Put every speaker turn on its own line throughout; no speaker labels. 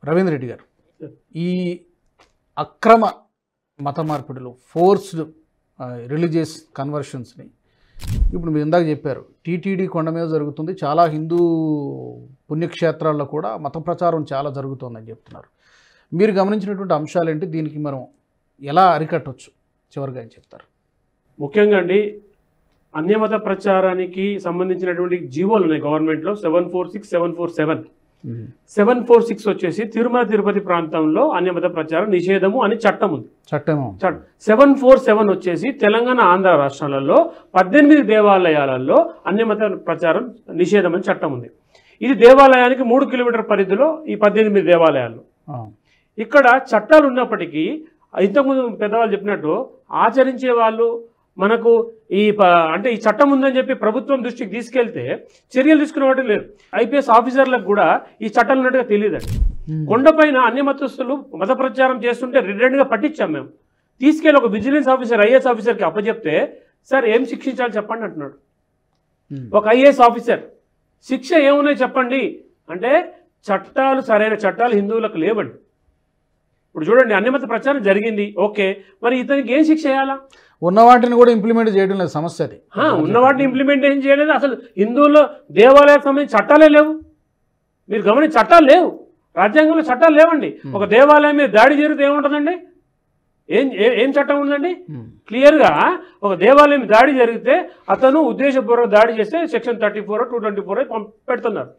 రవీంద్ర రెడ్డి గారు, ఈ అక్రమ మత మార్పిడులు, ఫోర్స్డ్ రిలీజియస్ కన్వర్షన్స్ని ఇప్పుడు మీరు ఇందాక చెప్పారు, టీటీడీ కొండ మీద జరుగుతుంది, చాలా హిందూ పుణ్యక్షేత్రాల్లో కూడా మత ప్రచారం చాలా జరుగుతుందని చెప్తున్నారు. మీరు గమనించినటువంటి అంశాలు ఏంటి? దీనికి మనం ఎలా అరికట్టవచ్చు చివరిగా అని చెప్తారు?
ముఖ్యంగా అండి, అన్యమత ప్రచారానికి సంబంధించినటువంటి జీవోలు ఉన్నాయి గవర్నమెంట్లో. 746, 747. 746 వచ్చేసి తిరుమల తిరుపతి ప్రాంతంలో అన్యమత ప్రచారం నిషేధము అని చట్టం ఉంది. 747 వచ్చేసి తెలంగాణ, ఆంధ్ర రాష్ట్రాలలో 18 దేవాలయాలలో అన్యమత ప్రచారం నిషేధం అని చట్టం ఉంది. ఇది దేవాలయానికి 3 కిలోమీటర్ పరిధిలో ఈ 18 దేవాలయాలు. ఇక్కడ చట్టాలు ఉన్నప్పటికీ ఇంతకుముందు పెద్దవాళ్ళు చెప్పినట్టు ఆచరించే వాళ్ళు మనకు అంటే ఈ చట్టం ఉందని చెప్పి ప్రభుత్వం దృష్టికి తీసుకెళ్తే చర్యలు తీసుకునేవాటి లేదు. ఐపీఎస్ ఆఫీసర్లకు కూడా ఈ చట్టాలు ఉన్నట్టుగా తెలియదండి. కొండపైన అన్యమతస్తులు మత ప్రచారం చేస్తుంటే రిటర్న్గా పట్టించాం మేము. తీసుకెళ్ళి ఒక విజిలెన్స్ ఆఫీసర్, ఐఏఎస్ ఆఫీసర్కి అప్పచెప్తే సార్ ఏం శిక్షించాలి చెప్పండి అంటున్నాడు. ఒక ఐఏఎస్ ఆఫీసర్ శిక్ష ఏమున్నాయి చెప్పండి అంటే చట్టాలు, సరైన చట్టాలు హిందువులకు లేవండి. ఇప్పుడు చూడండి, అన్యమత ప్రచారం జరిగింది, ఓకే, మరి ఇతనికి ఏం శిక్ష చేయాలా?
ఉన్న వాటిని కూడా ఇంప్లిమెంట్ చేయడం లేదు, సమస్య అది.
ఉన్న వాటిని ఇంప్లిమెంటేషన్ చేయలేదు. అసలు హిందువుల్లో దేవాలయాలకు సంబంధించి చట్టాలే లేవు. మీరు గమనించి చట్టాలు లేవు, రాజ్యాంగంలో చట్టాలు లేవండి. ఒక దేవాలయం మీద దాడి జరిగితే ఏముంటుందండి? ఏం చట్టం ఉందండి? క్లియర్గా ఒక దేవాలయం దాడి జరిగితే అతను ఉద్దేశపూర్వక దాడి చేస్తే సెక్షన్ 34, 224 పెడుతున్నారు.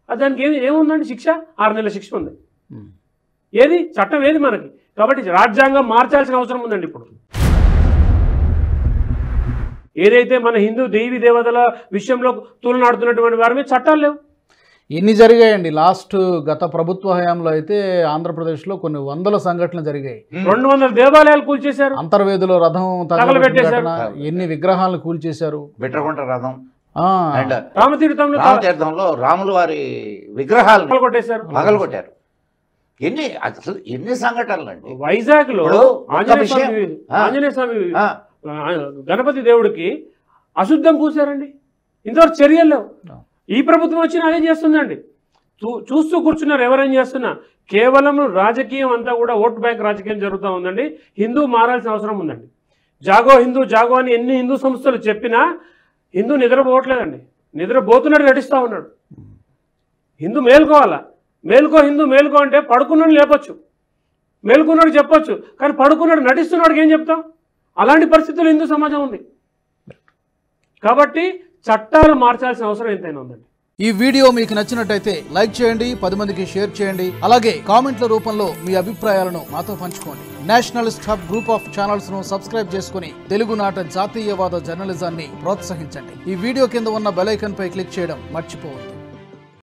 దానికి ఏముందండి? శిక్ష 6 నెలల శిక్ష ఉంది. ఏది చట్టం ఏది మనకి? కాబట్టి రాజ్యాంగం మార్చాల్సిన అవసరం ఉందండి. ఇప్పుడు ఏదైతే మన హిందూ దేవీ దేవతల విషయంలో తులనాడుతున్నటువంటి వారి మీద చట్టాలు లేవు.
ఎన్ని జరిగాయండి గత ప్రభుత్వ హయాంలో అయితే ఆంధ్రప్రదేశ్లో కొన్ని వందల సంఘటనలు జరిగాయి.
200 దేవాలయాలు కూల్చేశారు,
అంతర్వేదిలో రథం తగలబెట్టేశారు, ఎన్ని విగ్రహాలను కూల్చేశారు,
బిట్రగుంట రథం,
రామతీర్థంలో
రాముల వారి విగ్రహాలు
పగలగొట్టారు.
ఎన్ని సంఘటనలు అండి.
వైజాగ్ లో ఆంజనేయ స్వామి గణపతి దేవుడికి అశుద్ధం పూసారండి. ఇంతవరకు చర్యలు లేవు. ఈ ప్రభుత్వం వచ్చినా అదే చేస్తుందండి. చూస్తూ కూర్చున్నారు. ఎవరేం చేస్తున్నా కేవలం రాజకీయం అంతా కూడా ఓట్ బ్యాంక్ రాజకీయం జరుగుతూ ఉందండి. హిందూ మారాల్సిన అవసరం ఉందండి. జాగో హిందూ జాగో అని ఎన్ని హిందూ సంస్థలు చెప్పినా హిందూ నిద్రపోవట్లేదండి. నిద్రపోతున్నట్టు నటిస్తూ ఉన్నాడు. హిందూ మేల్కోవాలా, మేల్కో హిందూ మేల్కో అంటే పడుకున్నాడు లేపొచ్చు, మేల్కున్నాడు చెప్పొచ్చు, కానీ పడుకున్నాడు నటిస్తున్నాడికి ఏం చెప్తాం? అలాంటి పరిస్థితుల్లో హిందూ సమాజం ఉంది. కాబట్టి చట్టాలు మార్చాల్సిన అవసరం ఎంతైనా ఉందండి.
ఈ వీడియో మీకు నచ్చినట్టయితే లైక్ చేయండి, 10 మందికి షేర్ చేయండి. అలాగే కామెంట్ల రూపంలో మీ అభిప్రాయాలను మాతో పంచుకోండి. Nationalist hub group of channels ను సబ్స్క్రైబ్ చేసుకుని తెలుగునాట జాతీయవాద జర్నలిజాన్ని ప్రోత్సహించండి. ఈ వీడియో కింద ఉన్న బెల్ ఐకాన్ పై క్లిక్ చేయడం మర్చిపోవద్దు.